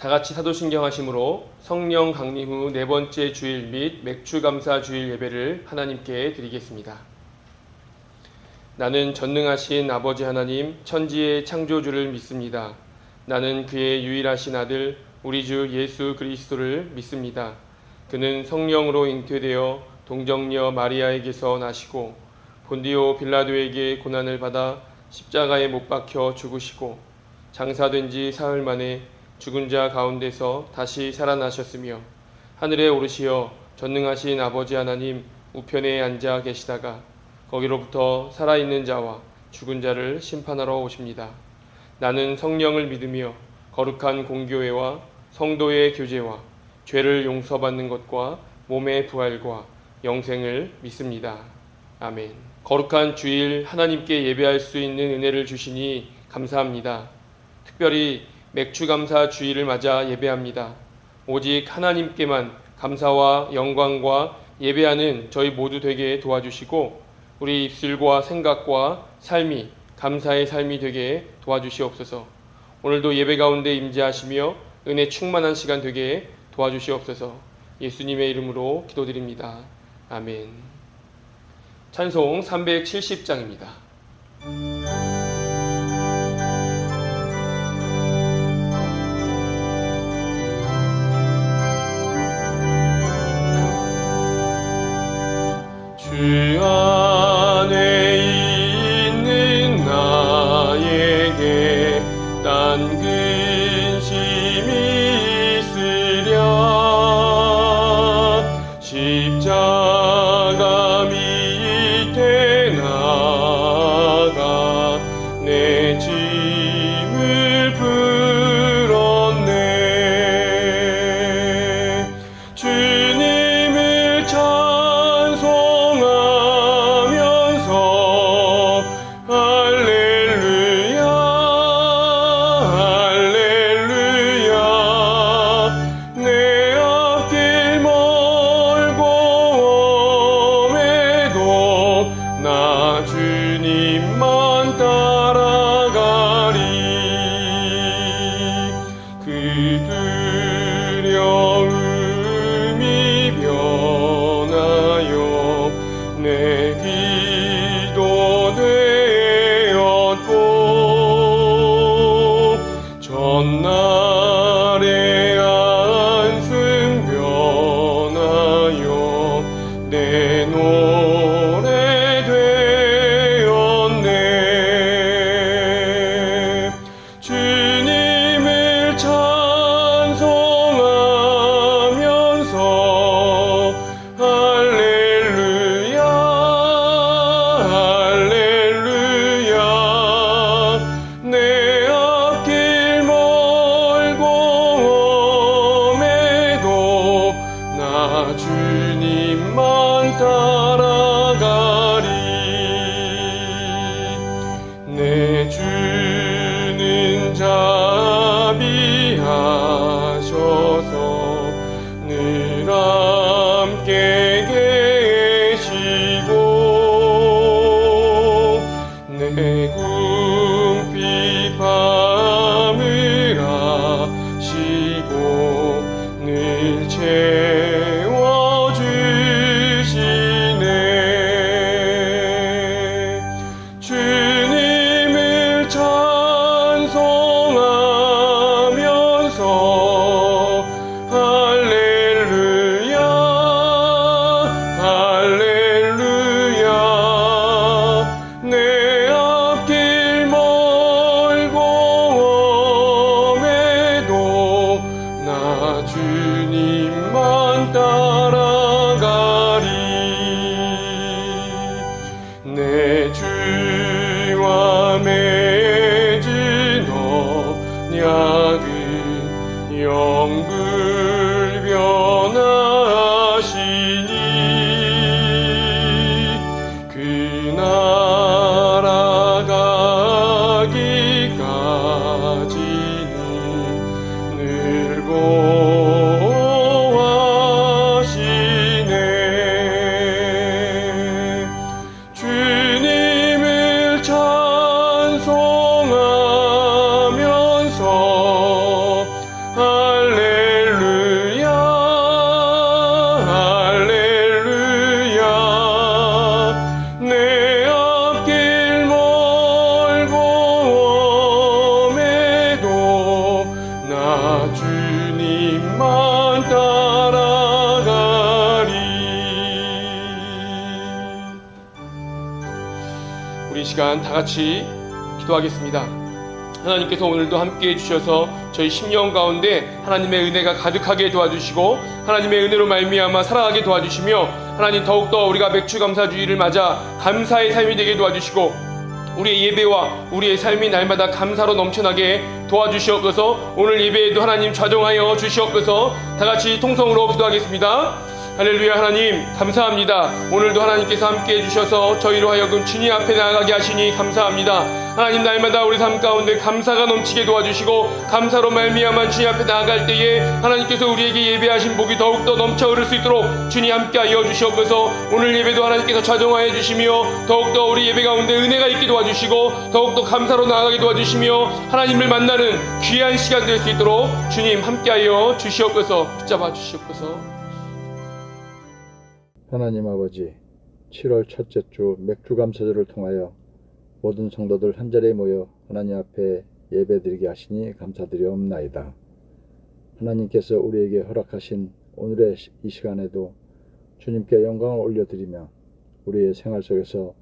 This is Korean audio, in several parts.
다같이 사도신경 하심으로 성령 강림 후 네 번째 주일 및 맥주감사 주일 예배를 하나님께 드리겠습니다. 나는 전능하신 아버지 하나님 천지의 창조주를 믿습니다. 나는 그의 유일하신 아들 우리 주 예수 그리스도를 믿습니다. 그는 성령으로 잉태되어 동정녀 마리아에게서 나시고 본디오 빌라도에게 고난을 받아 십자가에 못 박혀 죽으시고 장사된 지 사흘 만에 죽은 자 가운데서 다시 살아나셨으며 하늘에 오르시어 전능하신 아버지 하나님 우편에 앉아 계시다가 거기로부터 살아있는 자와 죽은 자를 심판하러 오십니다. 나는 성령을 믿으며 거룩한 공교회와 성도의 교제와 죄를 용서받는 것과 몸의 부활과 영생을 믿습니다. 아멘. 거룩한 주일 하나님께 예배할 수 있는 은혜를 주시니 감사합니다. 특별히 맥주감사 주일을 맞아 예배합니다. 오직 하나님께만 감사와 영광과 예배하는 저희 모두 되게 도와주시고 우리 입술과 생각과 삶이 감사의 삶이 되게 도와주시옵소서. 오늘도 예배 가운데 임재하시며 은혜 충만한 시간 되게 도와주시옵소서. 예수님의 이름으로 기도드립니다. 아멘. 찬송 370장입니다. 주 안에 있는 나에게 딴 근심이 있으랴 십자가 밑에 나가 내 짐을 풀었네. 주님을 주님만 따라가리. 그 두려움이 변하여 내 기도 되었고 전날의 안승 변하여 내 노래 되었네. 주님을 찬송하면서 할렐루야 할렐루야 내 앞길 멀고 험해도 나 주님만 따라가리. 내 주는 자비하셔서 늘 함께 계시고 내 궁핍함을 아시고 늘 채워주시네. 주님을 찬송하면서 할렐루야 할렐루야 내 앞길 멀고 험해도 나 주님만 따라가리. 내 주와 맺은 언약은 영불변하시니 그 나라 가기까지는 늘 보호하시네. 주님을 찬송하면서 시간 다 같이 기도하겠습니다. 하나님께서 오늘도 함께해 주셔서 저희 심령 가운데 하나님의 은혜가 가득하게 도와주시고 하나님의 은혜로 말미암아 살아가게 도와주시며 하나님 더욱더 우리가 맥주감사주의를 맞아 감사의 삶이 되게 도와주시고 우리의 예배와 우리의 삶이 날마다 감사로 넘쳐나게 도와주시옵소서. 오늘 예배에도 하나님 좌정하여 주시옵소서. 다같이 통성으로 기도하겠습니다. 할렐루야. 하나님 감사합니다. 오늘도 하나님께서 함께해 주셔서 저희로 하여금 주님 앞에 나아가게 하시니 감사합니다. 하나님 날마다 우리 삶 가운데 감사가 넘치게 도와주시고 감사로 말미암아 주님 앞에 나아갈 때에 하나님께서 우리에게 예배하신 복이 더욱더 넘쳐 흐를 수 있도록 주님 함께하여 주시옵소서. 오늘 예배도 하나님께서 좌정하여 주시며 더욱더 우리 예배 가운데 은혜가 있게 도와주시고 더욱더 감사로 나아가게 도와주시며 하나님을 만나는 귀한 시간 될 수 있도록 주님 함께하여 주시옵소서. 붙잡아 주시옵소서. 하나님 아버지, 7월 첫째 주 맥주감사절을 통하여 모든 성도들 한자리에 모여 하나님 앞에 예배드리게 하시니 감사드리옵나이다. 하나님께서 우리에게 허락하신 오늘의 이 시간에도 주님께 영광을 올려드리며 우리의 생활 속에서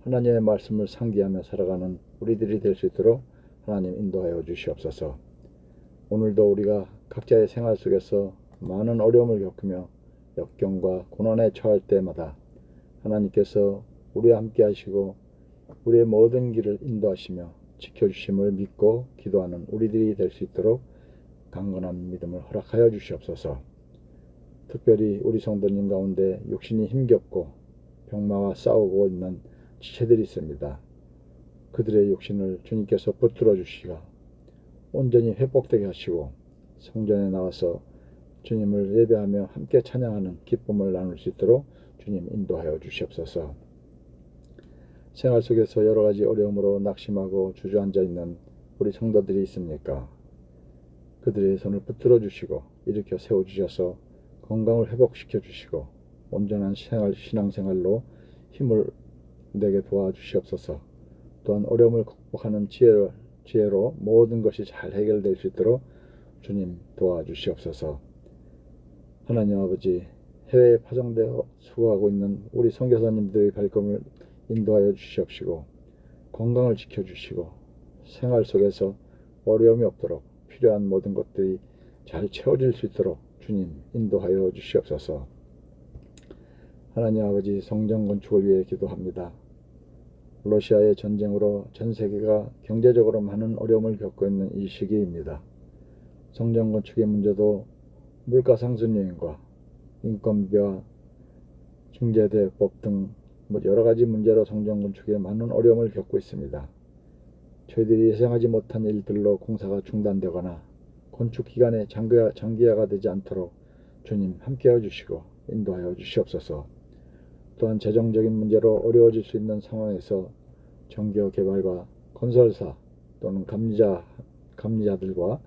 하나님의 말씀을 상기하며 살아가는 우리들이 될 수 있도록 하나님 인도하여 주시옵소서. 오늘도 우리가 각자의 생활 속에서 많은 어려움을 겪으며 역경과 고난에 처할 때마다 하나님께서 우리와 함께 하시고 우리의 모든 길을 인도하시며 지켜주심을 믿고 기도하는 우리들이 될 수 있도록 강건한 믿음을 허락하여 주시옵소서. 특별히 우리 성도님 가운데 육신이 힘겹고 병마와 싸우고 있는 지체들이 있습니다. 그들의 육신을 주님께서 붙들어 주시가 온전히 회복되게 하시고 성전에 나와서 주님을 예배하며 함께 찬양하는 기쁨을 나눌 수 있도록 주님 인도하여 주시옵소서. 생활 속에서 여러 가지 어려움으로 낙심하고 주저앉아 있는 우리 성도들이 있습니까? 그들의 손을 붙들어 주시고 일으켜 세워 주셔서 건강을 회복시켜 주시고 온전한 신앙생활로 힘을 내게 도와주시옵소서. 또한 어려움을 극복하는 지혜로 모든 것이 잘 해결될 수 있도록 주님 도와주시옵소서. 하나님 아버지, 해외에 파송되어 수고하고 있는 우리 선교사님들의 발걸음을 인도하여 주시옵시고 건강을 지켜주시고 생활 속에서 어려움이 없도록 필요한 모든 것들이 잘 채워질 수 있도록 주님 인도하여 주시옵소서. 하나님 아버지, 성전 건축을 위해 기도합니다. 러시아의 전쟁으로 전 세계가 경제적으로 많은 어려움을 겪고 있는 이 시기입니다. 성전 건축의 문제도 물가 상승 요인과 인건비와 중재대법 등 여러 가지 문제로 성전 건축에 많은 어려움을 겪고 있습니다. 저희들이 예상하지 못한 일들로 공사가 중단되거나 건축 기간에 장기화가 되지 않도록 주님 함께해 주시고 인도하여 주시옵소서. 또한 재정적인 문제로 어려워질 수 있는 상황에서 정교 개발과 건설사 또는 감리자들과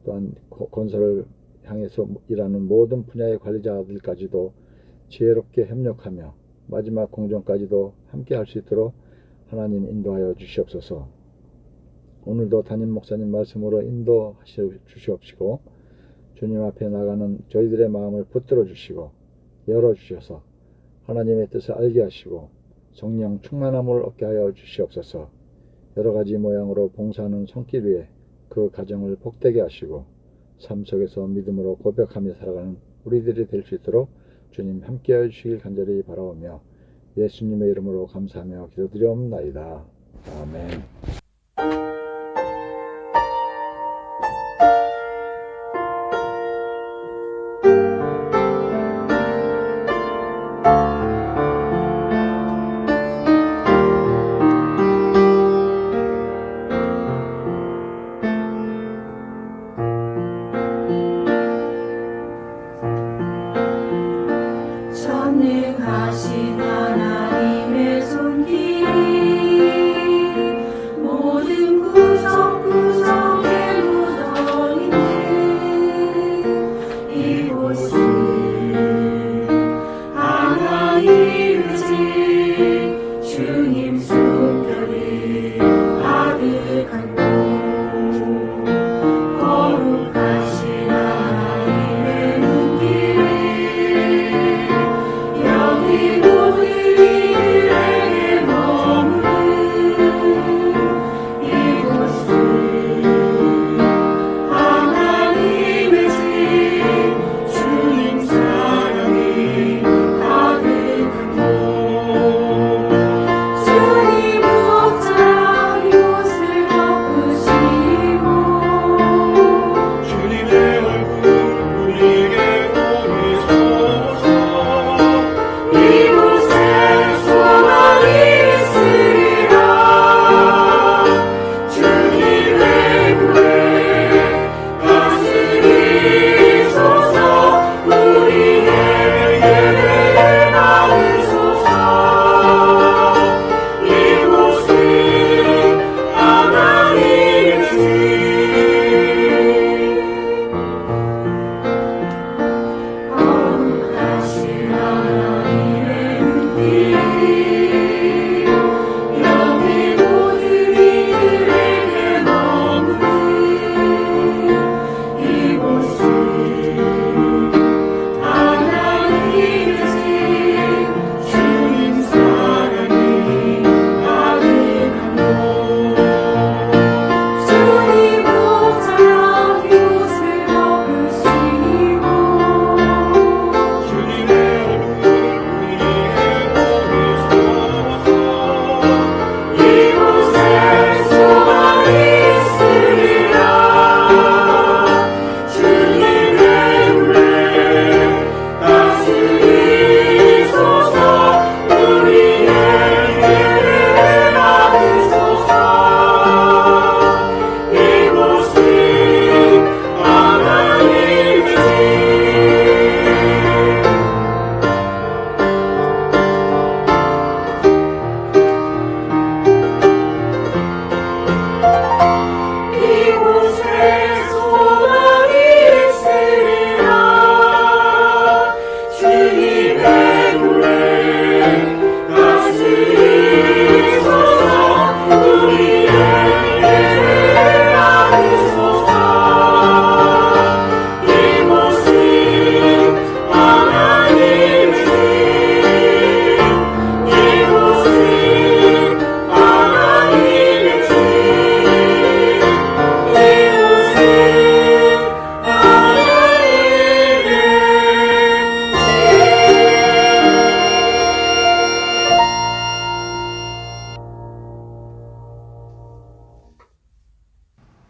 또한 건설을 향해서 일하는 모든 분야의 관리자들까지도 지혜롭게 협력하며 마지막 공정까지도 함께 할 수 있도록 하나님 인도하여 주시옵소서. 오늘도 담임 목사님 말씀으로 인도하여 주시옵시고 주님 앞에 나가는 저희들의 마음을 붙들어 주시고 열어주셔서 하나님의 뜻을 알게 하시고 성령 충만함을 얻게 하여 주시옵소서. 여러 가지 모양으로 봉사하는 손길 위에 그 가정을 복되게 하시고 삶 속에서 믿음으로 고백하며 살아가는 우리들이 될 수 있도록 주님 함께하여 주시길 간절히 바라오며 예수님의 이름으로 감사하며 기도드리옵나이다. 아멘. 전능하신 하나님의 손길이 모든 구석구석에 묻어있는 이곳은 하나의 의지 주님 손길이 가득한 곳 거룩하신 하나님의 눈길 여기 모든 이들에게 머무는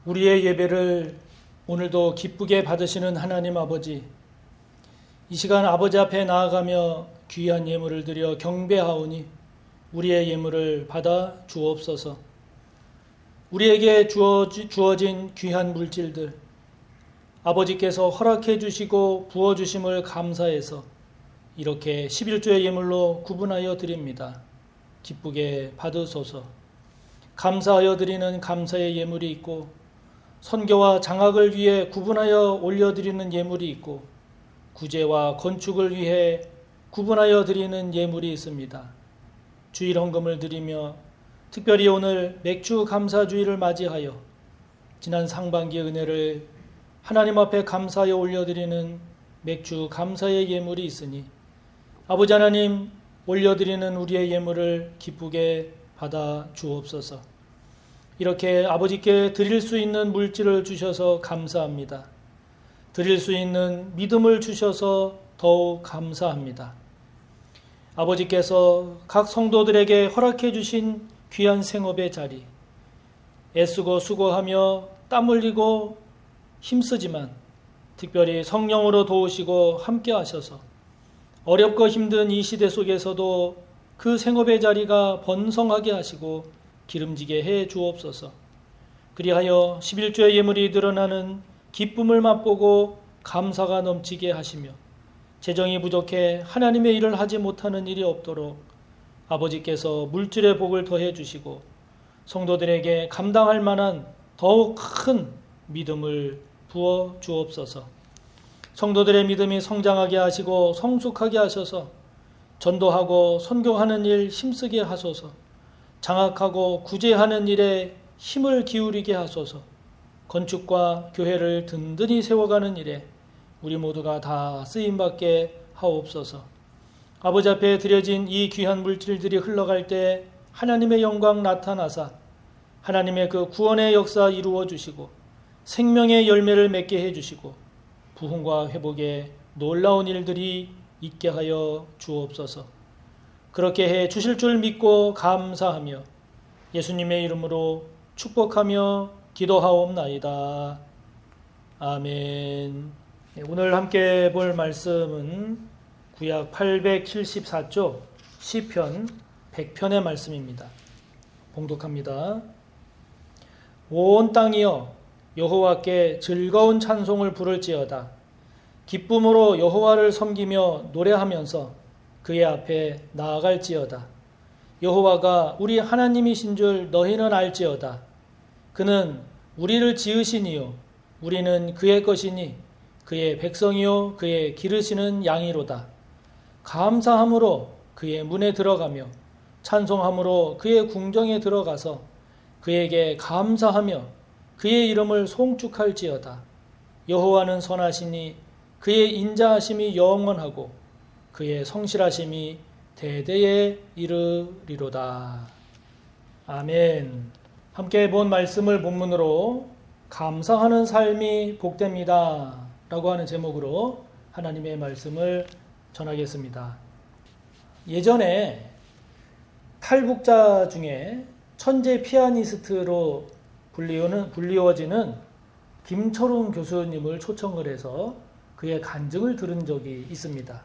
우리의 예배를 오늘도 기쁘게 받으시는 하나님 아버지, 이 시간 아버지 앞에 나아가며 귀한 예물을 드려 경배하오니 우리의 예물을 받아 주옵소서. 우리에게 주어진 귀한 물질들 아버지께서 허락해 주시고 부어 주심을 감사해서 이렇게 11조의 예물로 구분하여 드립니다. 기쁘게 받으소서. 감사하여 드리는 감사의 예물이 있고 선교와 장학을 위해 구분하여 올려드리는 예물이 있고 구제와 건축을 위해 구분하여 드리는 예물이 있습니다. 주일 헌금을 드리며 특별히 오늘 맥주 감사주일을 맞이하여 지난 상반기의 은혜를 하나님 앞에 감사하여 올려드리는 맥주 감사의 예물이 있으니 아버지 하나님 올려드리는 우리의 예물을 기쁘게 받아 주옵소서. 이렇게 아버지께 드릴 수 있는 물질을 주셔서 감사합니다. 드릴 수 있는 믿음을 주셔서 더욱 감사합니다. 아버지께서 각 성도들에게 허락해 주신 귀한 생업의 자리, 애쓰고 수고하며 땀 흘리고 힘쓰지만 특별히 성령으로 도우시고 함께 하셔서 어렵고 힘든 이 시대 속에서도 그 생업의 자리가 번성하게 하시고 기름지게 해 주옵소서. 그리하여 11조의 예물이 드러나는 기쁨을 맛보고 감사가 넘치게 하시며 재정이 부족해 하나님의 일을 하지 못하는 일이 없도록 아버지께서 물질의 복을 더해 주시고 성도들에게 감당할 만한 더욱 큰 믿음을 부어 주옵소서. 성도들의 믿음이 성장하게 하시고 성숙하게 하셔서 전도하고 선교하는 일 힘쓰게 하소서. 장악하고 구제하는 일에 힘을 기울이게 하소서. 건축과 교회를 든든히 세워가는 일에 우리 모두가 다 쓰임받게 하옵소서. 아버지 앞에 드려진 이 귀한 물질들이 흘러갈 때 하나님의 영광 나타나사 하나님의 그 구원의 역사 이루어 주시고 생명의 열매를 맺게 해 주시고 부흥과 회복의 놀라운 일들이 있게 하여 주옵소서. 그렇게 해 주실 줄 믿고 감사하며 예수님의 이름으로 축복하며 기도하옵나이다. 아멘. 오늘 함께 볼 말씀은 구약 874조 시편 100편의 말씀입니다. 봉독합니다. 온 땅이여 여호와께 즐거운 찬송을 부를지어다. 기쁨으로 여호와를 섬기며 노래하면서 그의 앞에 나아갈지어다. 여호와가 우리 하나님이신 줄 너희는 알지어다. 그는 우리를 지으시니요 우리는 그의 것이니 그의 백성이요 그의 기르시는 양이로다. 감사함으로 그의 문에 들어가며 찬송함으로 그의 궁정에 들어가서 그에게 감사하며 그의 이름을 송축할지어다. 여호와는 선하시니 그의 인자하심이 영원하고 그의 성실하심이 대대에 이르리로다. 아멘. 함께 본 말씀을 본문으로 감사하는 삶이 복됩니다 라고 하는 제목으로 하나님의 말씀을 전하겠습니다. 예전에 탈북자 중에 천재 피아니스트로 불리워지는 김철웅 교수님을 초청을 해서 그의 간증을 들은 적이 있습니다.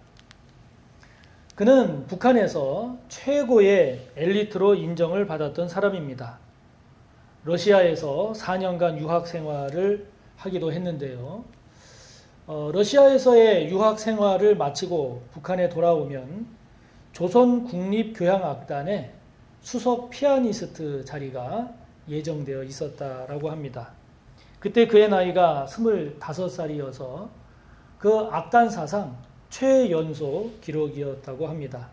그는 북한에서 최고의 엘리트로 인정을 받았던 사람입니다. 러시아에서 4년간 유학 생활을 하기도 했는데요. 러시아에서의 유학 생활을 마치고 북한에 돌아오면 조선국립교향악단의 수석 피아니스트 자리가 예정되어 있었다라고 합니다. 그때 그의 나이가 25살이어서 그 악단 사상 최연소 기록이었다고 합니다.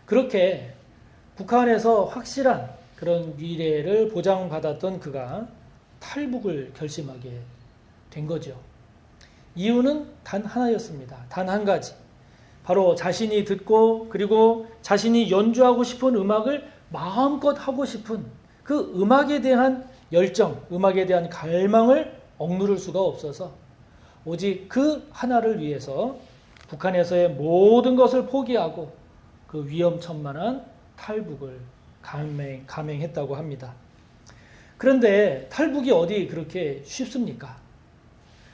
그렇게 북한에서 확실한 그런 미래를 보장받았던 그가 탈북을 결심하게 된 거죠. 이유는 단 하나였습니다. 단 한 가지. 바로 자신이 듣고 그리고 자신이 연주하고 싶은 음악을 마음껏 하고 싶은 그 음악에 대한 열정, 음악에 대한 갈망을 억누를 수가 없어서 오직 그 하나를 위해서 북한에서의 모든 것을 포기하고 그 위험천만한 탈북을 감행했다고 합니다. 그런데 탈북이 어디 그렇게 쉽습니까?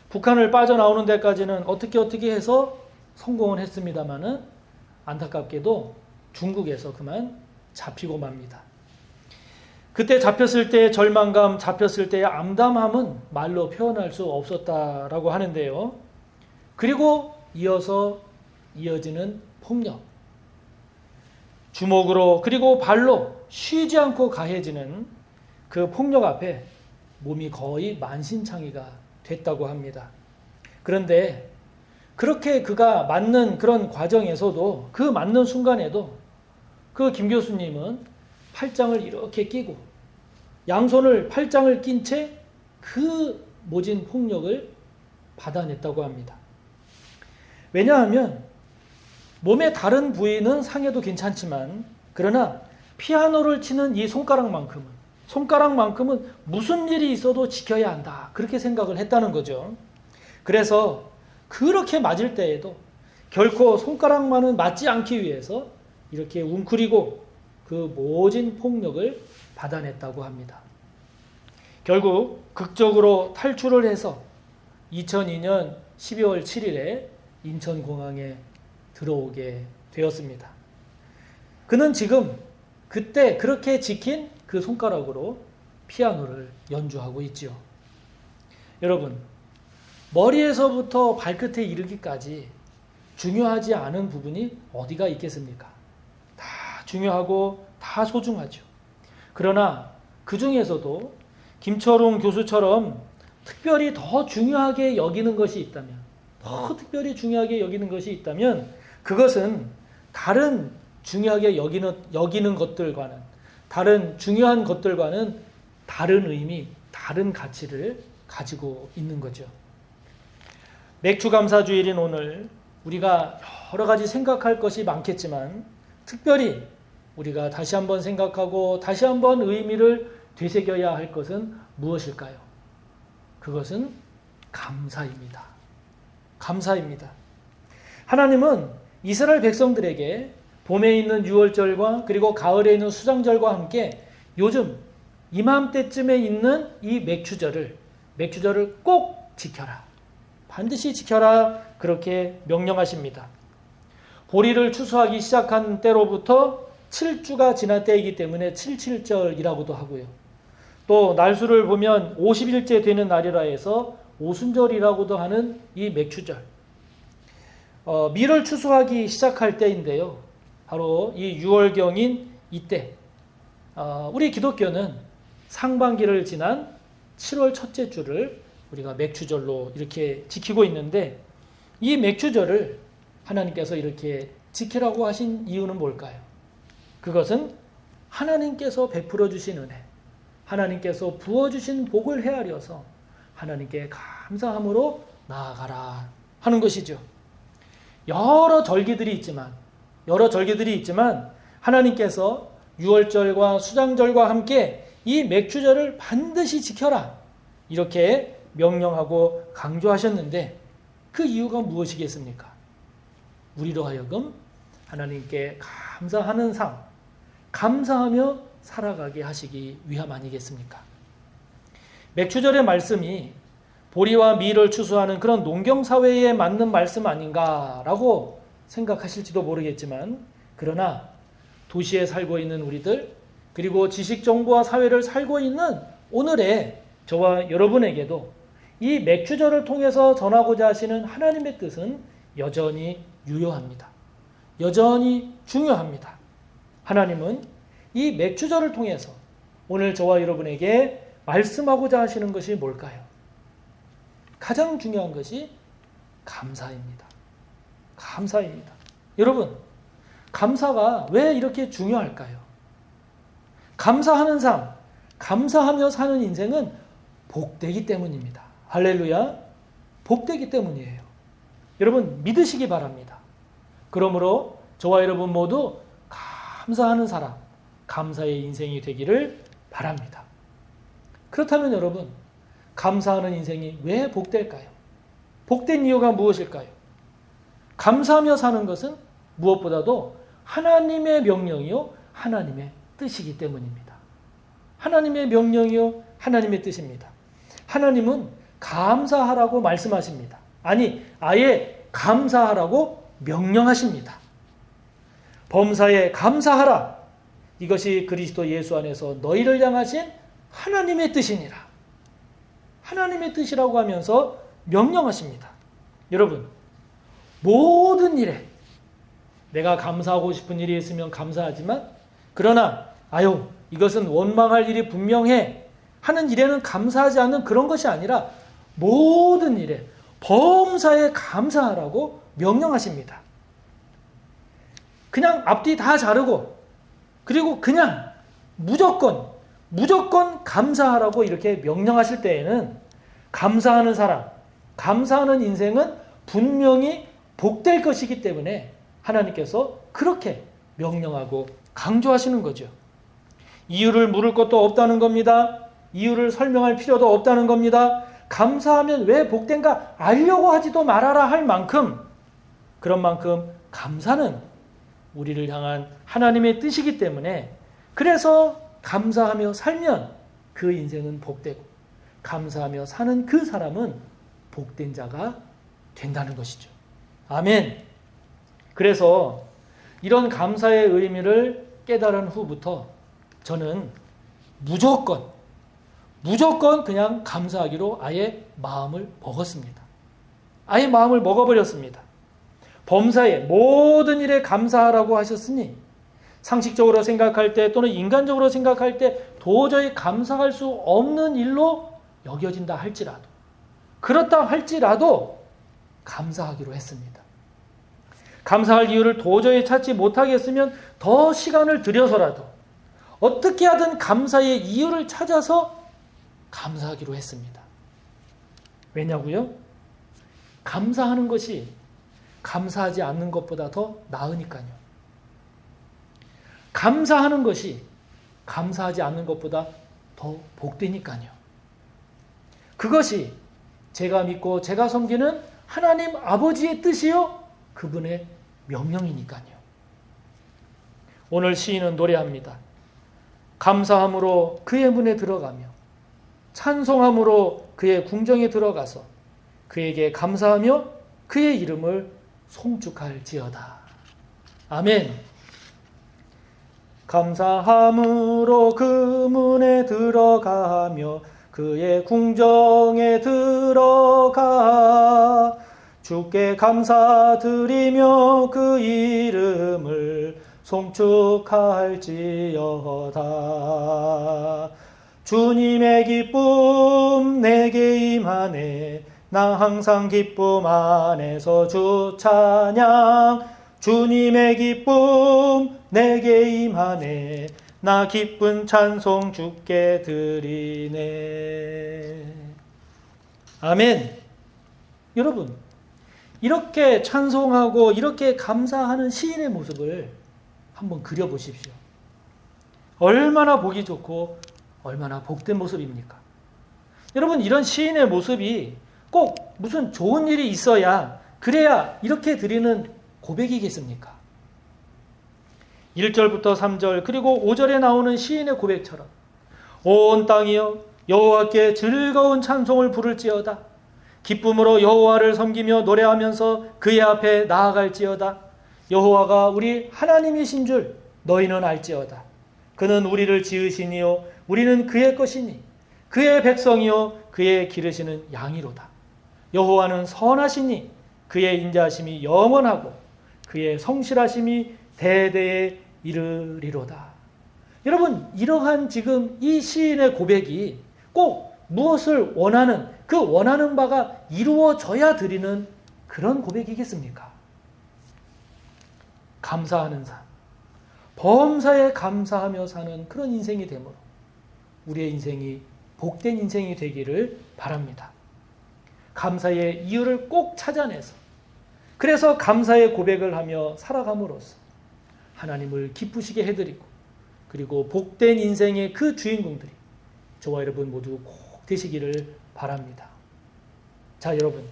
북한을 빠져나오는 데까지는 어떻게 해서 성공을 했습니다마는 안타깝게도 중국에서 그만 잡히고 맙니다. 그때 잡혔을 때의 절망감, 잡혔을 때의 암담함은 말로 표현할 수 없었다라고 하는데요. 그리고 이어지는 폭력. 주먹으로 그리고 발로 쉬지 않고 가해지는 그 폭력 앞에 몸이 거의 만신창이가 됐다고 합니다. 그런데 그렇게 그가 맞는 그런 과정에서도 그 맞는 순간에도 그 김 교수님은 팔짱을 이렇게 끼고 양손을 팔짱을 낀 채 그 모진 폭력을 받아냈다고 합니다. 왜냐하면 몸의 다른 부위는 상해도 괜찮지만 그러나 피아노를 치는 이 손가락만큼은 무슨 일이 있어도 지켜야 한다. 그렇게 생각을 했다는 거죠. 그래서 그렇게 맞을 때에도 결코 손가락만은 맞지 않기 위해서 이렇게 웅크리고 그 모진 폭력을 받아냈다고 합니다. 결국 극적으로 탈출을 해서 2002년 12월 7일에 인천공항에 들어오게 되었습니다. 그는 지금 그때 그렇게 지킨 그 손가락으로 피아노를 연주하고 있지요. 여러분, 머리에서부터 발끝에 이르기까지 중요하지 않은 부분이 어디가 있겠습니까? 다 중요하고 다 소중하죠. 그러나 그 중에서도 김철웅 교수처럼 특별히 더 중요하게 여기는 것이 있다면 그것은 다른 중요하게 여기는 것들과는 다른 중요한 것들과는 다른 의미, 다른 가치를 가지고 있는 거죠. 맥주감사주일인 오늘 우리가 여러 가지 생각할 것이 많겠지만 특별히 우리가 다시 한번 생각하고 다시 한번 의미를 되새겨야 할 것은 무엇일까요? 그것은 감사입니다. 감사입니다. 하나님은 이스라엘 백성들에게 봄에 있는 유월절과 그리고 가을에 있는 수장절과 함께 요즘 이맘때쯤에 있는 이 맥주절을 꼭 지켜라. 반드시 지켜라. 그렇게 명령하십니다. 보리를 추수하기 시작한 때로부터 7주가 지난 때이기 때문에 77절이라고도 하고요. 또 날수를 보면 50일째 되는 날이라 해서 오순절이라고도 하는 이 맥주절. 밀을 추수하기 시작할 때인데요. 바로 이 6월경인 이때 우리 기독교는 상반기를 지난 7월 첫째 주를 우리가 맥주절로 이렇게 지키고 있는데 이 맥주절을 하나님께서 이렇게 지키라고 하신 이유는 뭘까요? 그것은 하나님께서 베풀어 주신 은혜, 하나님께서 부어주신 복을 헤아려서 하나님께 감사함으로 나아가라 하는 것이죠. 여러 절기들이 있지만 하나님께서 유월절과 수장절과 함께 이 맥주절을 반드시 지켜라 이렇게 명령하고 강조하셨는데 그 이유가 무엇이겠습니까? 우리로 하여금 하나님께 감사하는 삶, 감사하며 살아가게 하시기 위함 아니겠습니까? 맥주절의 말씀이 보리와 밀을 추수하는 그런 농경사회에 맞는 말씀 아닌가라고 생각하실지도 모르겠지만 그러나 도시에 살고 있는 우리들 그리고 지식정보화 사회를 살고 있는 오늘의 저와 여러분에게도 이 맥주절을 통해서 전하고자 하시는 하나님의 뜻은 여전히 유효합니다. 여전히 중요합니다. 하나님은 이 맥주절을 통해서 오늘 저와 여러분에게 말씀하고자 하시는 것이 뭘까요? 가장 중요한 것이 감사입니다. 감사입니다. 여러분, 감사가 왜 이렇게 중요할까요? 감사하는 삶, 감사하며 사는 인생은 복되기 때문입니다. 할렐루야. 복되기 때문이에요. 여러분 믿으시기 바랍니다. 그러므로 저와 여러분 모두 감사하는 사람, 감사의 인생이 되기를 바랍니다. 그렇다면 여러분, 감사하는 인생이 왜 복될까요? 복된 이유가 무엇일까요? 감사하며 사는 것은 무엇보다도 하나님의 명령이요 하나님의 뜻이기 때문입니다. 하나님의 명령이요 하나님의 뜻입니다. 하나님은 감사하라고 말씀하십니다. 아니, 아예 감사하라고 명령하십니다. 범사에 감사하라. 이것이 그리스도 예수 안에서 너희를 향하신 하나님의 뜻이니라. 하나님의 뜻이라고 하면서 명령하십니다. 여러분, 모든 일에 내가 감사하고 싶은 일이 있으면 감사하지만, 그러나 이것은 원망할 일이 분명해 하는 일에는 감사하지 않는 그런 것이 아니라 모든 일에 범사에 감사하라고 명령하십니다. 그냥 앞뒤 다 자르고 그리고 그냥 무조건 감사하라고 이렇게 명령하실 때에는 감사하는 사람, 감사하는 인생은 분명히 복될 것이기 때문에 하나님께서 그렇게 명령하고 강조하시는 거죠. 이유를 물을 것도 없다는 겁니다. 이유를 설명할 필요도 없다는 겁니다. 감사하면 왜 복된가 알려고 하지도 말아라 할 만큼, 그런 만큼 감사는 우리를 향한 하나님의 뜻이기 때문에, 그래서 감사하며 살면 그 인생은 복되고 감사하며 사는 그 사람은 복된 자가 된다는 것이죠. 아멘. 그래서 이런 감사의 의미를 깨달은 후부터 저는 무조건 그냥 감사하기로 아예 마음을 먹었습니다. 아예 마음을 먹어버렸습니다. 범사에 모든 일에 감사하라고 하셨으니 상식적으로 생각할 때 또는 인간적으로 생각할 때 도저히 감사할 수 없는 일로 여겨진다 할지라도, 그렇다 할지라도 감사하기로 했습니다. 감사할 이유를 도저히 찾지 못하겠으면 더 시간을 들여서라도 어떻게 하든 감사의 이유를 찾아서 감사하기로 했습니다. 왜냐고요? 감사하는 것이 감사하지 않는 것보다 더 나으니까요. 감사하는 것이 감사하지 않는 것보다 더 복되니까요. 그것이 제가 믿고 제가 섬기는 하나님 아버지의 뜻이요, 그분의 명령이니까요. 오늘 시인은 노래합니다. 감사함으로 그의 문에 들어가며 찬송함으로 그의 궁정에 들어가서 그에게 감사하며 그의 이름을 송축할지어다. 아멘. 감사함으로 그 문에 들어가며 그의 궁정에 들어가 주께 감사드리며 그 이름을 송축할지어다. 주님의 기쁨 내게 임하네. 나 항상 기쁨 안에서 주 찬양. 주님의 기쁨 내게 임하네. 나 기쁜 찬송 주께 드리네. 아멘. 여러분, 이렇게 찬송하고 이렇게 감사하는 시인의 모습을 한번 그려보십시오. 얼마나 보기 좋고 얼마나 복된 모습입니까? 여러분, 이런 시인의 모습이 꼭 무슨 좋은 일이 있어야, 그래야 이렇게 드리는 고백이겠습니까? 1절부터 3절 그리고 5절에 나오는 시인의 고백처럼 온 땅이여 여호와께 즐거운 찬송을 부를지어다. 기쁨으로 여호와를 섬기며 노래하면서 그의 앞에 나아갈지어다. 여호와가 우리 하나님이신 줄 너희는 알지어다. 그는 우리를 지으시니요 우리는 그의 것이니 그의 백성이요 그의 기르시는 양이로다. 여호와는 선하시니 그의 인자하심이 영원하고 그의 성실하심이 대대에 이르리로다. 여러분, 이러한 지금 이 시인의 고백이 꼭 무엇을 원하는, 그 원하는 바가 이루어져야 드리는 그런 고백이겠습니까? 감사하는 삶, 범사에 감사하며 사는 그런 인생이 되므로 우리의 인생이 복된 인생이 되기를 바랍니다. 감사의 이유를 꼭 찾아내서, 그래서 감사의 고백을 하며 살아감으로써 하나님을 기쁘시게 해드리고, 그리고 복된 인생의 그 주인공들이 저와 여러분 모두 꼭 되시기를 바랍니다. 자, 여러분,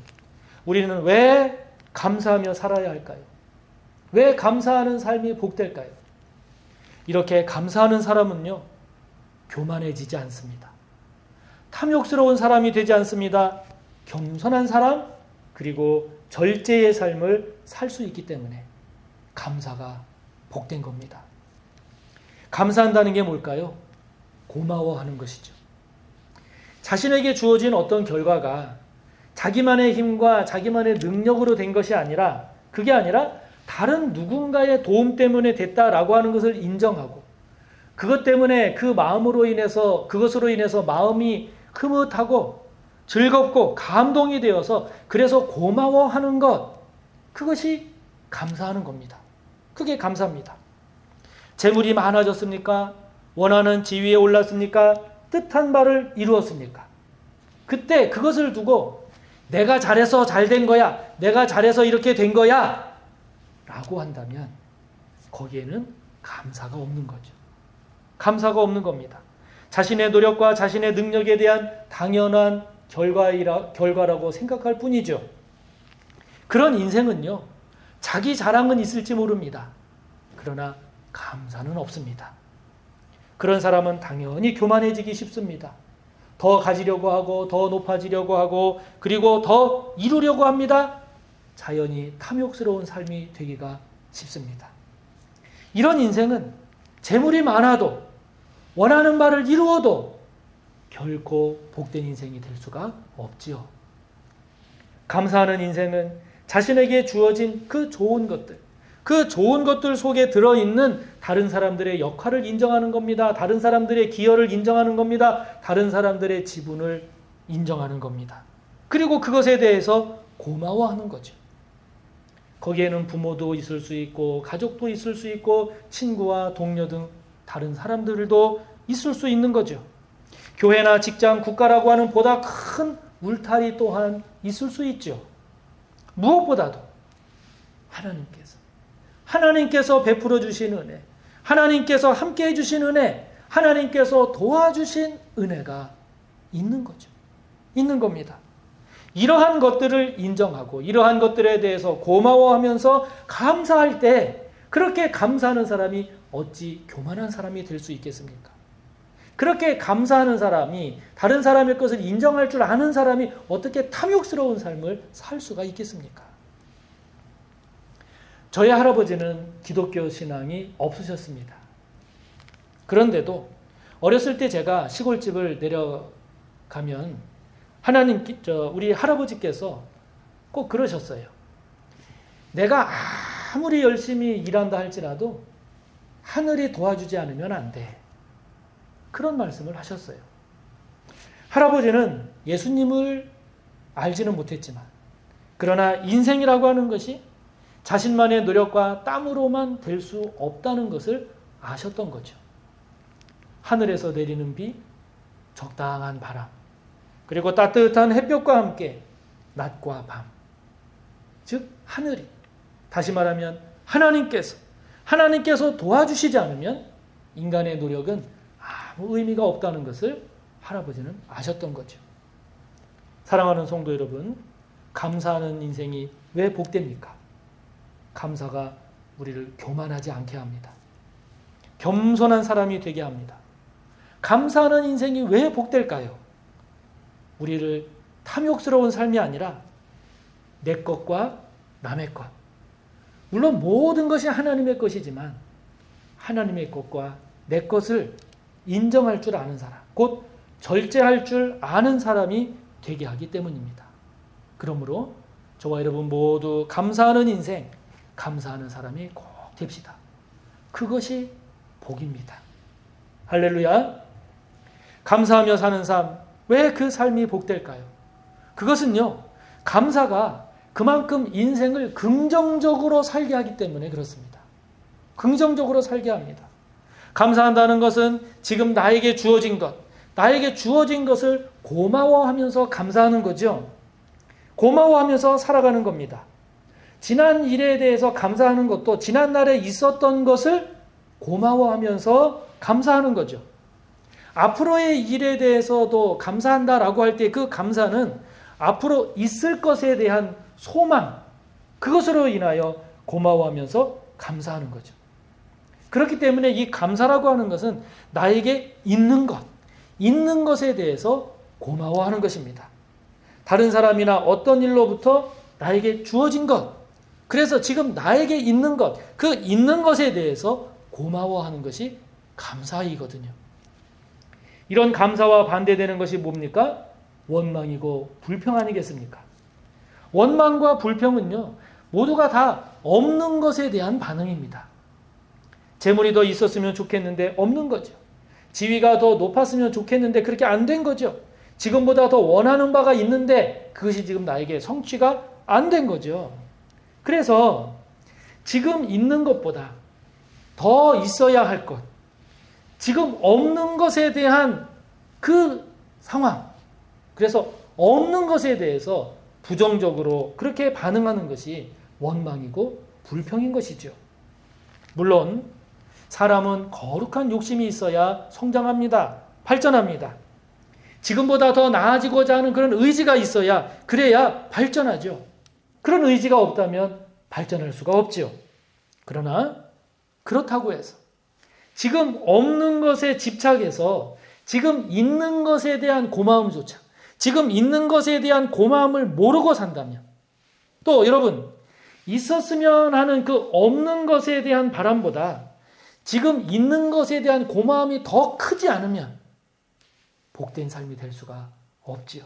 우리는 왜 감사하며 살아야 할까요? 왜 감사하는 삶이 복될까요? 이렇게 감사하는 사람은요, 교만해지지 않습니다. 탐욕스러운 사람이 되지 않습니다. 겸손한 사람, 그리고 절제의 삶을 살 수 있기 때문에 감사가 복된 겁니다. 감사한다는 게 뭘까요? 고마워하는 것이죠. 자신에게 주어진 어떤 결과가 자기만의 힘과 자기만의 능력으로 된 것이 아니라, 그게 아니라 다른 누군가의 도움 때문에 됐다라고 하는 것을 인정하고, 그것 때문에 그것으로 인해서 마음이 흐뭇하고 즐겁고 감동이 되어서 그래서 고마워하는 것, 그것이 감사하는 겁니다. 그게 감사입니다. 재물이 많아졌습니까? 원하는 지위에 올랐습니까? 뜻한 바를 이루었습니까? 그때 그것을 두고 내가 잘해서 잘 된 거야, 내가 잘해서 이렇게 된 거야 라고 한다면 거기에는 감사가 없는 거죠. 감사가 없는 겁니다. 자신의 노력과 자신의 능력에 대한 당연한 결과라고 생각할 뿐이죠. 그런 인생은요, 자기 자랑은 있을지 모릅니다. 그러나 감사는 없습니다. 그런 사람은 당연히 교만해지기 쉽습니다. 더 가지려고 하고, 더 높아지려고 하고, 그리고 더 이루려고 합니다. 자연히 탐욕스러운 삶이 되기가 쉽습니다. 이런 인생은 재물이 많아도, 원하는 바를 이루어도 결코 복된 인생이 될 수가 없지요. 감사하는 인생은 자신에게 주어진 그 좋은 것들 속에 들어있는 다른 사람들의 역할을 인정하는 겁니다. 다른 사람들의 기여를 인정하는 겁니다. 다른 사람들의 지분을 인정하는 겁니다. 그리고 그것에 대해서 고마워하는 거죠. 거기에는 부모도 있을 수 있고, 가족도 있을 수 있고, 친구와 동료 등 다른 사람들도 있을 수 있는 거죠. 교회나 직장, 국가라고 하는 보다 큰 울타리 또한 있을 수 있죠. 무엇보다도 하나님께서 베풀어 주신 은혜, 하나님께서 함께 해주신 은혜, 하나님께서 도와주신 은혜가 있는 거죠. 있는 겁니다. 이러한 것들을 인정하고 이러한 것들에 대해서 고마워하면서 감사할 때, 그렇게 감사하는 사람이 어찌 교만한 사람이 될 수 있겠습니까? 그렇게 감사하는 사람이, 다른 사람의 것을 인정할 줄 아는 사람이 어떻게 탐욕스러운 삶을 살 수가 있겠습니까? 저희 할아버지는 기독교 신앙이 없으셨습니다. 그런데도 어렸을 때 제가 시골집을 내려가면 우리 할아버지께서 꼭 그러셨어요. 내가 아무리 열심히 일한다 할지라도 하늘이 도와주지 않으면 안 돼. 그런 말씀을 하셨어요. 할아버지는 예수님을 알지는 못했지만, 그러나 인생이라고 하는 것이 자신만의 노력과 땀으로만 될 수 없다는 것을 아셨던 거죠. 하늘에서 내리는 비, 적당한 바람, 그리고 따뜻한 햇볕과 함께 낮과 밤, 즉 하늘이, 다시 말하면 하나님께서 도와주시지 않으면 인간의 노력은 아무 의미가 없다는 것을 할아버지는 아셨던 거죠. 사랑하는 성도 여러분, 감사하는 인생이 왜 복됩니까? 감사가 우리를 교만하지 않게 합니다. 겸손한 사람이 되게 합니다. 감사하는 인생이 왜 복될까요? 우리를 탐욕스러운 삶이 아니라 내 것과 남의 것, 물론 모든 것이 하나님의 것이지만 하나님의 것과 내 것을 인정할 줄 아는 사람, 곧 절제할 줄 아는 사람이 되게 하기 때문입니다. 그러므로 저와 여러분 모두 감사하는 인생, 감사하는 사람이 꼭 됩시다. 그것이 복입니다. 할렐루야. 감사하며 사는 삶, 왜 그 삶이 복될까요? 그것은요, 감사가 그만큼 인생을 긍정적으로 살게 하기 때문에 그렇습니다. 긍정적으로 살게 합니다. 감사한다는 것은 지금 나에게 주어진 것을 고마워하면서 감사하는 거죠. 고마워하면서 살아가는 겁니다. 지난 일에 대해서 감사하는 것도 지난날에 있었던 것을 고마워하면서 감사하는 거죠. 앞으로의 일에 대해서도 감사한다라고 할 때 그 감사는 앞으로 있을 것에 대한 소망, 그것으로 인하여 고마워하면서 감사하는 거죠. 그렇기 때문에 이 감사라고 하는 것은 나에게 있는 것에 대해서 고마워하는 것입니다. 다른 사람이나 어떤 일로부터 나에게 주어진 것, 그래서 지금 나에게 있는 것, 그 있는 것에 대해서 고마워하는 것이 감사이거든요. 이런 감사와 반대되는 것이 뭡니까? 원망이고 불평 아니겠습니까? 원망과 불평은요, 모두가 다 없는 것에 대한 반응입니다. 재물이 더 있었으면 좋겠는데 없는 거죠. 지위가 더 높았으면 좋겠는데 그렇게 안 된 거죠. 지금보다 더 원하는 바가 있는데 그것이 지금 나에게 성취가 안 된 거죠. 그래서 지금 있는 것보다 더 있어야 할 것, 지금 없는 것에 대한 그 상황, 그래서 없는 것에 대해서 부정적으로 그렇게 반응하는 것이 원망이고 불평인 것이죠. 물론 사람은 거룩한 욕심이 있어야 성장합니다. 발전합니다. 지금보다 더 나아지고자 하는 그런 의지가 있어야, 그래야 발전하죠. 그런 의지가 없다면 발전할 수가 없죠. 그러나 그렇다고 해서 지금 없는 것에 집착해서 지금 있는 것에 대한 고마움조차, 지금 있는 것에 대한 고마움을 모르고 산다면, 또 여러분 있었으면 하는 그 없는 것에 대한 바람보다 지금 있는 것에 대한 고마움이 더 크지 않으면 복된 삶이 될 수가 없지요.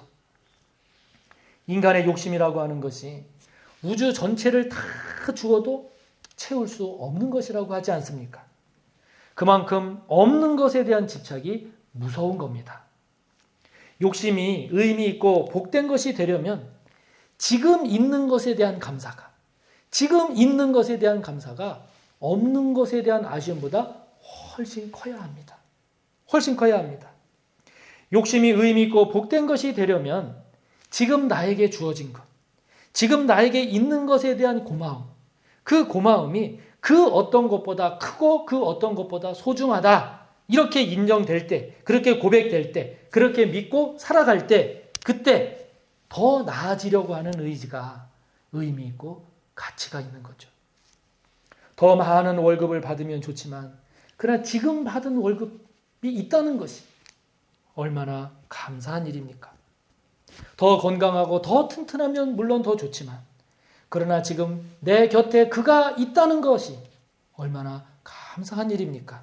인간의 욕심이라고 하는 것이 우주 전체를 다 주어도 채울 수 없는 것이라고 하지 않습니까? 그만큼 없는 것에 대한 집착이 무서운 겁니다. 욕심이 의미 있고 복된 것이 되려면 지금 있는 것에 대한 감사가, 지금 있는 것에 대한 감사가 없는 것에 대한 아쉬움보다 훨씬 커야 합니다. 훨씬 커야 합니다. 욕심이 의미 있고 복된 것이 되려면 지금 나에게 주어진 것, 지금 나에게 있는 것에 대한 고마움, 그 고마움이 그 어떤 것보다 크고 그 어떤 것보다 소중하다, 이렇게 인정될 때, 그렇게 고백될 때, 그렇게 믿고 살아갈 때, 그때 더 나아지려고 하는 의지가 의미 있고 가치가 있는 거죠. 더 많은 월급을 받으면 좋지만 그러나 지금 받은 월급이 있다는 것이 얼마나 감사한 일입니까? 더 건강하고 더 튼튼하면 물론 더 좋지만 그러나 지금 내 곁에 그가 있다는 것이 얼마나 감사한 일입니까?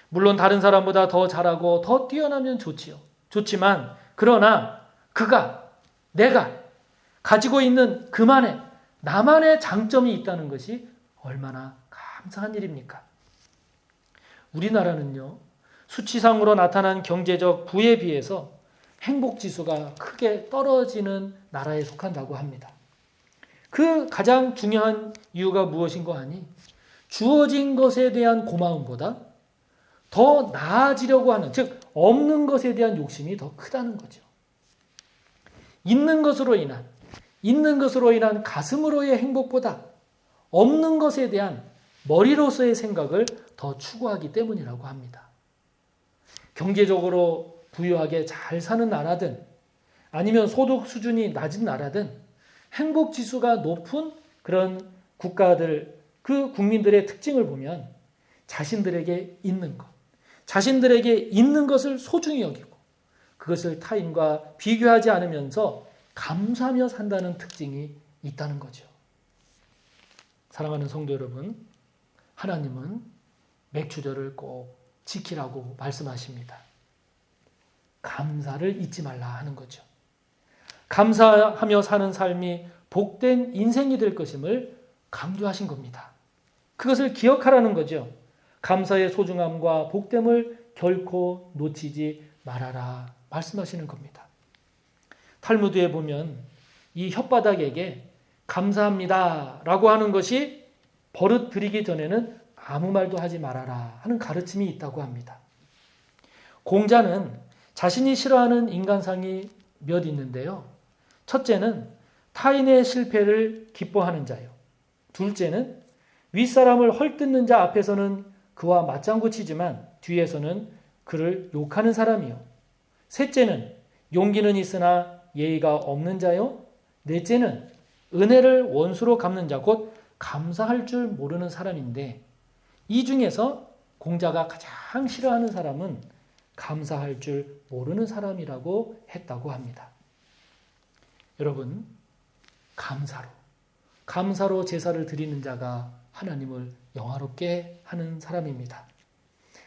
물론 다른 사람보다 더 잘하고 더 뛰어나면 좋지요. 좋지만 그러나 그가, 내가 가지고 있는 그만의, 나만의 장점이 있다는 것이 얼마나 감사한 일입니까? 우리나라는요, 수치상으로 나타난 경제적 부에 비해서 행복지수가 크게 떨어지는 나라에 속한다고 합니다. 그 가장 중요한 이유가 무엇인고 하니 주어진 것에 대한 고마움보다 더 나아지려고 하는, 즉 없는 것에 대한 욕심이 더 크다는 거죠. 있는 것으로 인한 가슴으로의 행복보다 없는 것에 대한 머리로서의 생각을 더 추구하기 때문이라고 합니다. 경제적으로 부유하게 잘 사는 나라든 아니면 소득 수준이 낮은 나라든 행복지수가 높은 그런 국가들, 그 국민들의 특징을 보면 자신들에게 있는 것, 자신들에게 있는 것을 소중히 여기고 그것을 타인과 비교하지 않으면서 감사하며 산다는 특징이 있다는 거죠. 사랑하는 성도 여러분, 하나님은 맥주절을 꼭 지키라고 말씀하십니다. 감사를 잊지 말라 하는 거죠. 감사하며 사는 삶이 복된 인생이 될 것임을 강조하신 겁니다. 그것을 기억하라는 거죠. 감사의 소중함과 복됨을 결코 놓치지 말아라 말씀하시는 겁니다. 탈무드에 보면 이 혓바닥에게 감사합니다 라고 하는 것이 버릇 들이기 전에는 아무 말도 하지 말아라 하는 가르침이 있다고 합니다. 공자는 자신이 싫어하는 인간상이 몇 있는데요. 첫째는 타인의 실패를 기뻐하는 자요. 둘째는 윗사람을 헐뜯는 자 앞에서는 그와 맞장구 치지만 뒤에서는 그를 욕하는 사람이요. 셋째는 용기는 있으나 예의가 없는 자요. 넷째는 은혜를 원수로 갚는 자, 곧 감사할 줄 모르는 사람인데 이 중에서 공자가 가장 싫어하는 사람은 감사할 줄 모르는 사람이라고 했다고 합니다. 여러분, 감사로 제사를 드리는 자가 하나님을 영화롭게 하는 사람입니다.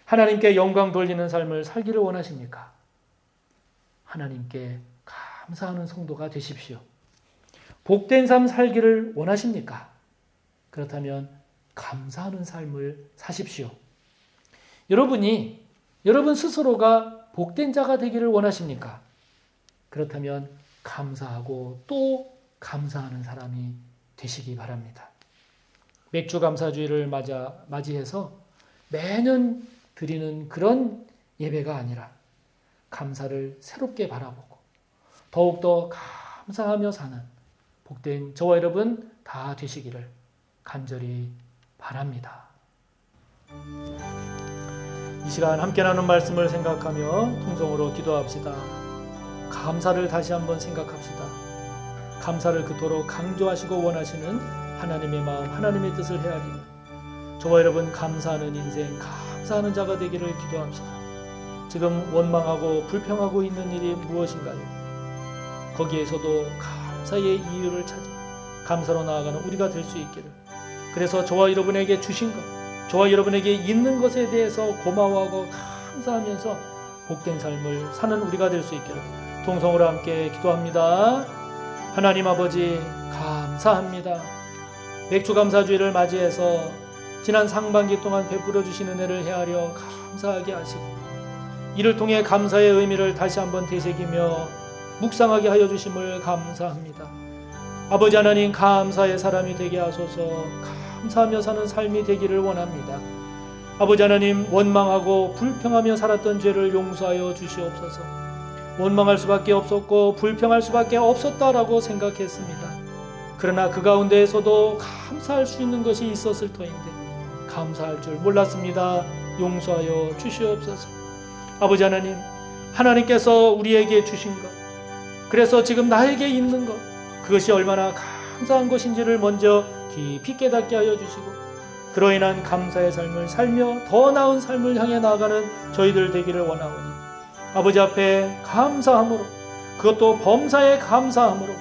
하나님께 영광 돌리는 삶을 살기를 원하십니까? 하나님께 감사하는 성도가 되십시오. 복된 삶 살기를 원하십니까? 그렇다면 감사하는 삶을 사십시오. 여러분 스스로가 복된 자가 되기를 원하십니까? 그렇다면 감사하고 또 감사하는 사람이 되시기 바랍니다. 맥주 감사주의를 맞이해서 매년 드리는 그런 예배가 아니라 감사를 새롭게 바라보고 더욱더 감사하며 사는 복된 저와 여러분 다 되시기를 간절히 바랍니다. 이 시간 함께 나눈 말씀을 생각하며 통성으로 기도합시다. 감사를 다시 한번 생각합시다. 감사를 그토록 강조하시고 원하시는 하나님의 마음, 하나님의 뜻을 헤아리며 저와 여러분 감사하는 인생, 감사하는 자가 되기를 기도합시다. 지금 원망하고 불평하고 있는 일이 무엇인가요? 거기에서도 감사의 이유를 찾아 감사로 나아가는 우리가 될 수 있기를. 그래서 저와 여러분에게 주신 것, 저와 여러분에게 있는 것에 대해서 고마워하고 감사하면서 복된 삶을 사는 우리가 될 수 있기를 통성으로 함께 기도합니다. 하나님 아버지 감사합니다. 맥주 감사주의를 맞이해서 지난 상반기 동안 베풀어 주신 은혜를 헤아려 감사하게 하시고 이를 통해 감사의 의미를 다시 한번 되새기며 묵상하게 하여 주심을 감사합니다. 아버지 하나님 감사의 사람이 되게 하소서. 감사하며 사는 삶이 되기를 원합니다. 아버지 하나님 원망하고 불평하며 살았던 죄를 용서하여 주시옵소서. 원망할 수밖에 없었고 불평할 수밖에 없었다라고 생각했습니다. 그러나 그 가운데에서도 감사할 수 있는 것이 있었을 터인데 감사할 줄 몰랐습니다. 용서하여 주시옵소서. 아버지 하나님, 하나님께서 우리에게 주신 것, 그래서 지금 나에게 있는 것, 그것이 얼마나 감사한 것인지를 먼저 깊이 깨닫게 하여 주시고 그로 인한 감사의 삶을 살며 더 나은 삶을 향해 나아가는 저희들 되기를 원하오니 아버지 앞에 감사함으로, 그것도 범사에 감사함으로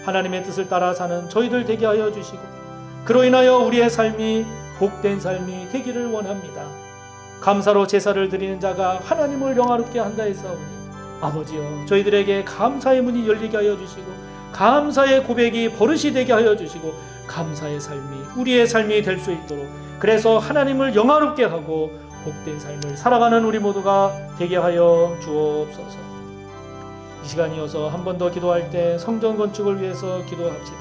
하나님의 뜻을 따라 사는 저희들 되게 하여 주시고 그로 인하여 우리의 삶이 복된 삶이 되기를 원합니다. 감사로 제사를 드리는 자가 하나님을 영화롭게 한다 했사오니 아버지여, 저희들에게 감사의 문이 열리게 하여 주시고 감사의 고백이 버릇이 되게 하여 주시고 감사의 삶이 우리의 삶이 될 수 있도록, 그래서 하나님을 영화롭게 하고 복된 삶을 살아가는 우리 모두가 되게 하여 주옵소서. 이 시간이어서 한 번 더 기도할 때 성전 건축을 위해서 기도합시다.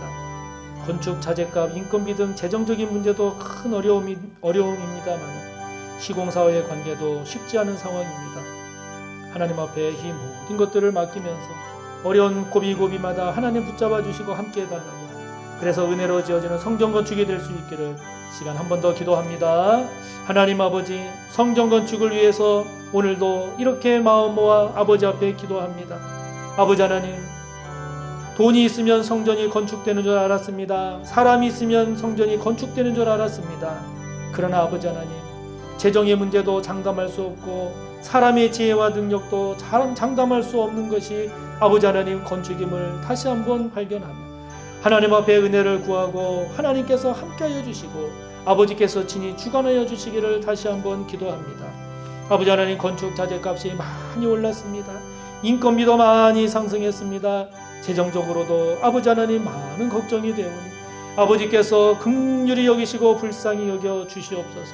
건축 자재값, 인건비 등 재정적인 문제도 큰 어려움입니다만 시공사와의 관계도 쉽지 않은 상황입니다. 하나님 앞에 이 모든 것들을 맡기면서 어려운 고비고비마다 하나님 붙잡아 주시고 함께 해달라고, 그래서 은혜로 지어지는 성전 건축이 될 수 있기를 시간 한 번 더 기도합니다. 하나님 아버지, 성전 건축을 위해서 오늘도 이렇게 마음 모아 아버지 앞에 기도합니다. 아버지 하나님, 돈이 있으면 성전이 건축되는 줄 알았습니다. 사람이 있으면 성전이 건축되는 줄 알았습니다. 그러나 아버지 하나님, 재정의 문제도 장담할 수 없고 사람의 지혜와 능력도 장담할 수 없는 것이 아버지 하나님 건축임을 다시 한번 발견하며 하나님 앞에 은혜를 구하고 하나님께서 함께하여 주시고 아버지께서 친히 주관하여 주시기를 다시 한번 기도합니다. 아버지 하나님, 건축 자재값이 많이 올랐습니다. 인건비도 많이 상승했습니다. 재정적으로도 아버지 하나님 많은 걱정이 되오니 아버지께서 긍휼히 여기시고 불쌍히 여겨 주시옵소서.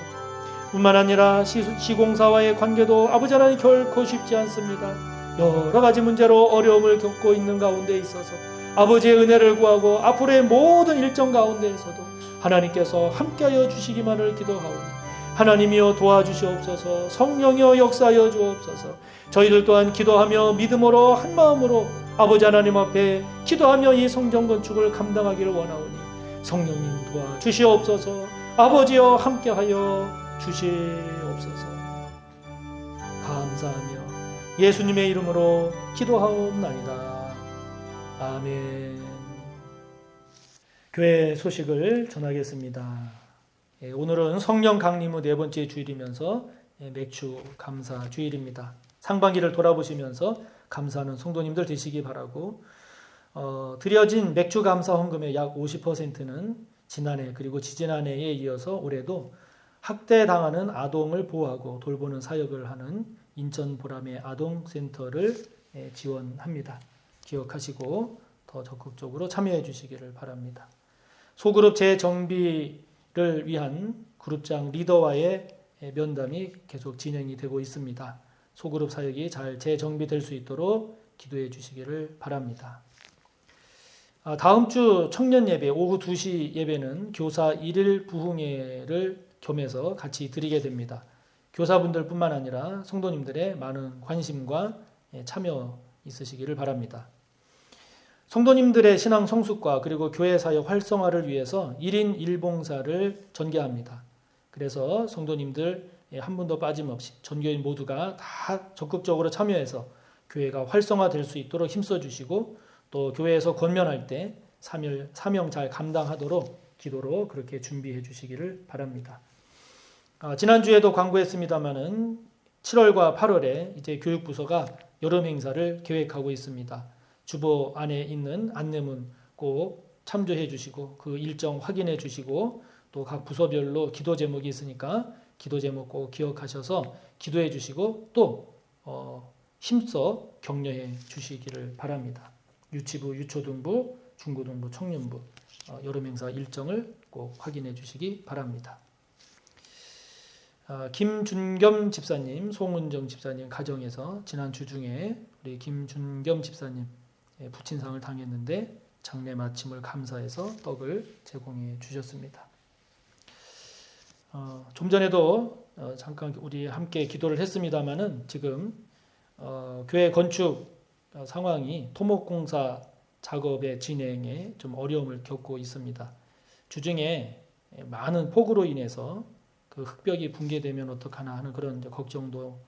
뿐만 아니라 시공사와의 관계도 아버지 하나님 결코 쉽지 않습니다. 여러 가지 문제로 어려움을 겪고 있는 가운데 있어서 아버지의 은혜를 구하고 앞으로의 모든 일정 가운데에서도 하나님께서 함께하여 주시기만을 기도하오니 하나님이여 도와주시옵소서. 성령이여 역사하여 주옵소서. 저희들 또한 기도하며 믿음으로 한마음으로 아버지 하나님 앞에 기도하며 이 성전 건축을 감당하기를 원하오니 성령님 도와주시옵소서. 아버지여 함께하여 주시옵소서. 감사하며 예수님의 이름으로 기도하옵나이다. 아멘. 교회 소식을 전하겠습니다. 오늘은 성령 강림 후 네 번째 주일이면서 맥주 감사 주일입니다. 상반기를 돌아보시면서 감사하는 성도님들 되시기 바라고, 드려진 맥주 감사 헌금의 약 50%는 지난해 그리고 지지난해에 이어서 올해도 학대당하는 아동을 보호하고 돌보는 사역을 하는 인천 보람의 아동센터를 지원합니다. 기억하시고 더 적극적으로 참여해 주시기를 바랍니다. 소그룹 재정비를 위한 그룹장 리더와의 면담이 계속 진행이 되고 있습니다. 소그룹 사역이 잘 재정비될 수 있도록 기도해 주시기를 바랍니다. 다음 주 청년 예배 오후 2시 예배는 교사 1일 부흥회를 겸해서 같이 드리게 됩니다. 교사분들 뿐만 아니라 성도님들의 많은 관심과 참여 있으시기를 바랍니다. 성도님들의 신앙 성숙과 그리고 교회 사역 활성화를 위해서 1인 1봉사를 전개합니다. 그래서 성도님들 한 분도 빠짐없이 전교인 모두가 다 적극적으로 참여해서 교회가 활성화될 수 있도록 힘써 주시고, 또 교회에서 권면할 때 사명 잘 감당하도록 기도로 그렇게 준비해 주시기를 바랍니다. 지난주에도 광고했습니다마는 7월과 8월에 이제 교육부서가 여름 행사를 계획하고 있습니다. 주보 안에 있는 안내문 꼭 참조해 주시고 그 일정 확인해 주시고, 또 각 부서별로 기도 제목이 있으니까 기도 제목 꼭 기억하셔서 기도해 주시고 또 힘써 격려해 주시기를 바랍니다. 유치부, 유초등부, 중고등부, 청년부 여름 행사 일정을 꼭 확인해 주시기 바랍니다. 김준겸 집사님, 송은정 집사님 가정에서 지난 주 중에 우리 김준겸 집사님 부친상을 당했는데 장례 마침을 감사해서 떡을 제공해 주셨습니다. 좀 전에도 잠깐 우리 함께 기도를 했습니다마는 지금 교회 건축 상황이 토목공사 작업의 진행에 좀 어려움을 겪고 있습니다. 주중에 많은 폭우로 인해서 그 흙벽이 붕괴되면 어떡하나 하는 그런 걱정도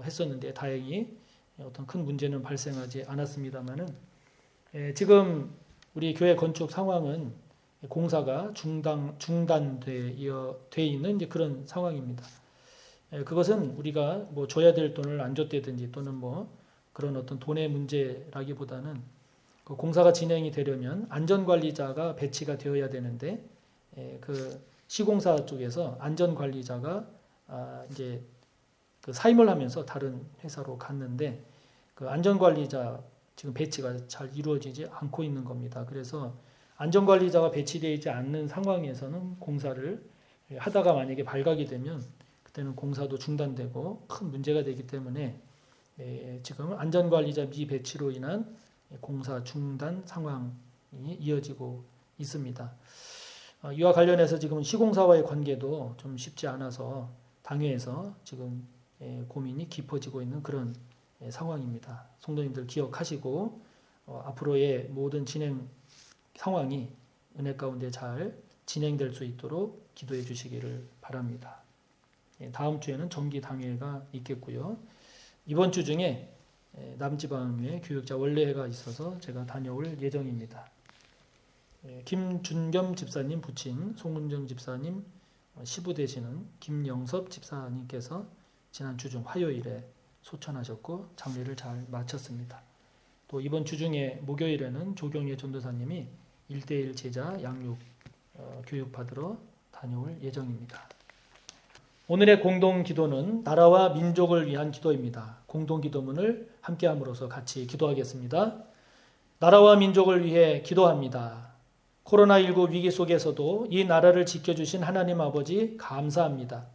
했었는데 다행히 어떤 큰 문제는 발생하지 않았습니다만은 지금 우리 교회 건축 상황은 공사가 중단돼 있는 이제 그런 상황입니다. 그것은 우리가 뭐 줘야 될 돈을 안 줬다든지 또는 뭐 그런 어떤 돈의 문제라기보다는 그 공사가 진행이 되려면 안전관리자가 배치가 되어야 되는데 그 시공사 쪽에서 안전관리자가 이제 그 사임을 하면서 다른 회사로 갔는데 그 안전관리자 지금 배치가 잘 이루어지지 않고 있는 겁니다. 그래서 안전관리자가 배치되지 않는 상황에서는 공사를 하다가 만약에 발각이 되면 그때는 공사도 중단되고 큰 문제가 되기 때문에 지금 안전관리자 미배치로 인한 공사 중단 상황이 이어지고 있습니다. 이와 관련해서 지금 시공사와의 관계도 좀 쉽지 않아서 당회에서 지금 고민이 깊어지고 있는 그런 상황입니다. 성도님들 기억하시고 앞으로의 모든 진행 상황이 은혜 가운데 잘 진행될 수 있도록 기도해 주시기를 바랍니다. 다음 주에는 정기 당회가 있겠고요. 이번 주 중에 남지방에 교육자 원래회가 있어서 제가 다녀올 예정입니다. 김준겸 집사님 부친 송은정 집사님 시부 되시는 김영섭 집사님께서 지난 주중 화요일에 소천하셨고 장례를 잘 마쳤습니다. 또 이번 주 중에 목요일에는 조경예 전도사님이 1:1 제자 양육 교육받으러 다녀올 예정입니다. 오늘의 공동기도는 나라와 민족을 위한 기도입니다. 공동기도문을 함께함으로써 같이 기도하겠습니다. 나라와 민족을 위해 기도합니다. 코로나19 위기 속에서도 이 나라를 지켜주신 하나님 아버지 감사합니다.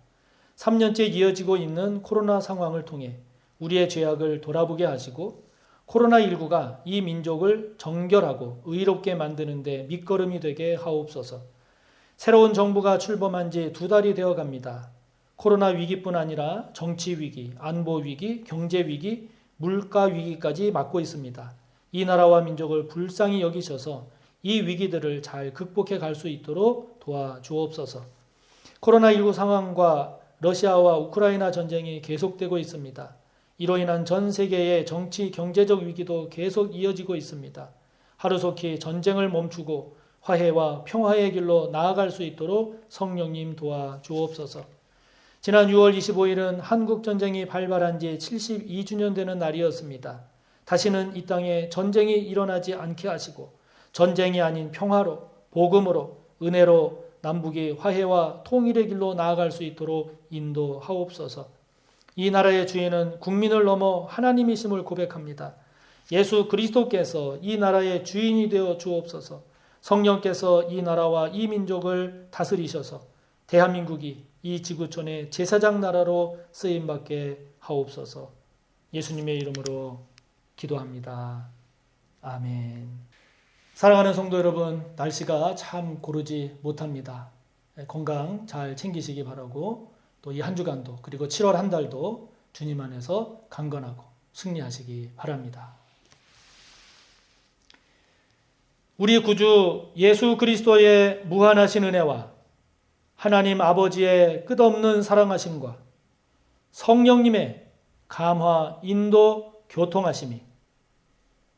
3년째 이어지고 있는 코로나 상황을 통해 우리의 죄악을 돌아보게 하시고 코로나19가 이 민족을 정결하고 의롭게 만드는 데 밑거름이 되게 하옵소서. 새로운 정부가 출범한 지 2달이 되어 갑니다. 코로나 위기뿐 아니라 정치 위기, 안보 위기, 경제 위기, 물가 위기까지 맞고 있습니다. 이 나라와 민족을 불쌍히 여기셔서 이 위기들을 잘 극복해 갈 수 있도록 도와주옵소서. 코로나19 상황과 러시아와 우크라이나 전쟁이 계속되고 있습니다. 이로 인한 전 세계의 정치, 경제적 위기도 계속 이어지고 있습니다. 하루속히 전쟁을 멈추고 화해와 평화의 길로 나아갈 수 있도록 성령님 도와주옵소서. 지난 6월 25일은 한국전쟁이 발발한 지 72주년 되는 날이었습니다. 다시는 이 땅에 전쟁이 일어나지 않게 하시고 전쟁이 아닌 평화로, 복음으로, 은혜로 남북이 화해와 통일의 길로 나아갈 수 있도록 인도하옵소서. 이 나라의 주인은 국민을 넘어 하나님이심을 고백합니다. 예수 그리스도께서 이 나라의 주인이 되어 주옵소서. 성령께서 이 나라와 이 민족을 다스리셔서 대한민국이 이 지구촌의 제사장 나라로 쓰임받게 하옵소서. 예수님의 이름으로 기도합니다. 아멘. 사랑하는 성도 여러분, 날씨가 참 고르지 못합니다. 건강 잘 챙기시기 바라고, 또 이 한 주간도, 그리고 7월 한 달도 주님 안에서 강건하고 승리하시기 바랍니다. 우리 구주 예수 그리스도의 무한하신 은혜와 하나님 아버지의 끝없는 사랑하심과 성령님의 감화, 인도, 교통하심이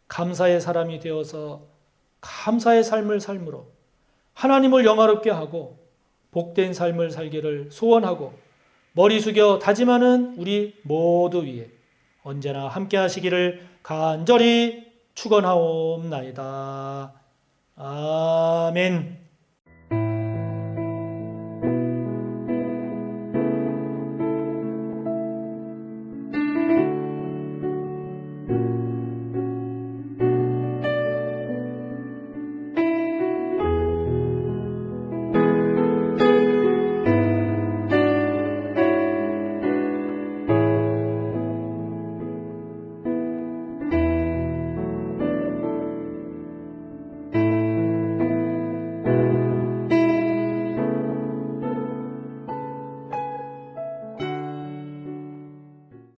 감사의 사람이 되어서 감사의 삶을 삶으로 하나님을 영화롭게 하고 복된 삶을 살기를 소원하고 머리 숙여 다짐하는 우리 모두 위에 언제나 함께 하시기를 간절히 축원하옵나이다. 아멘.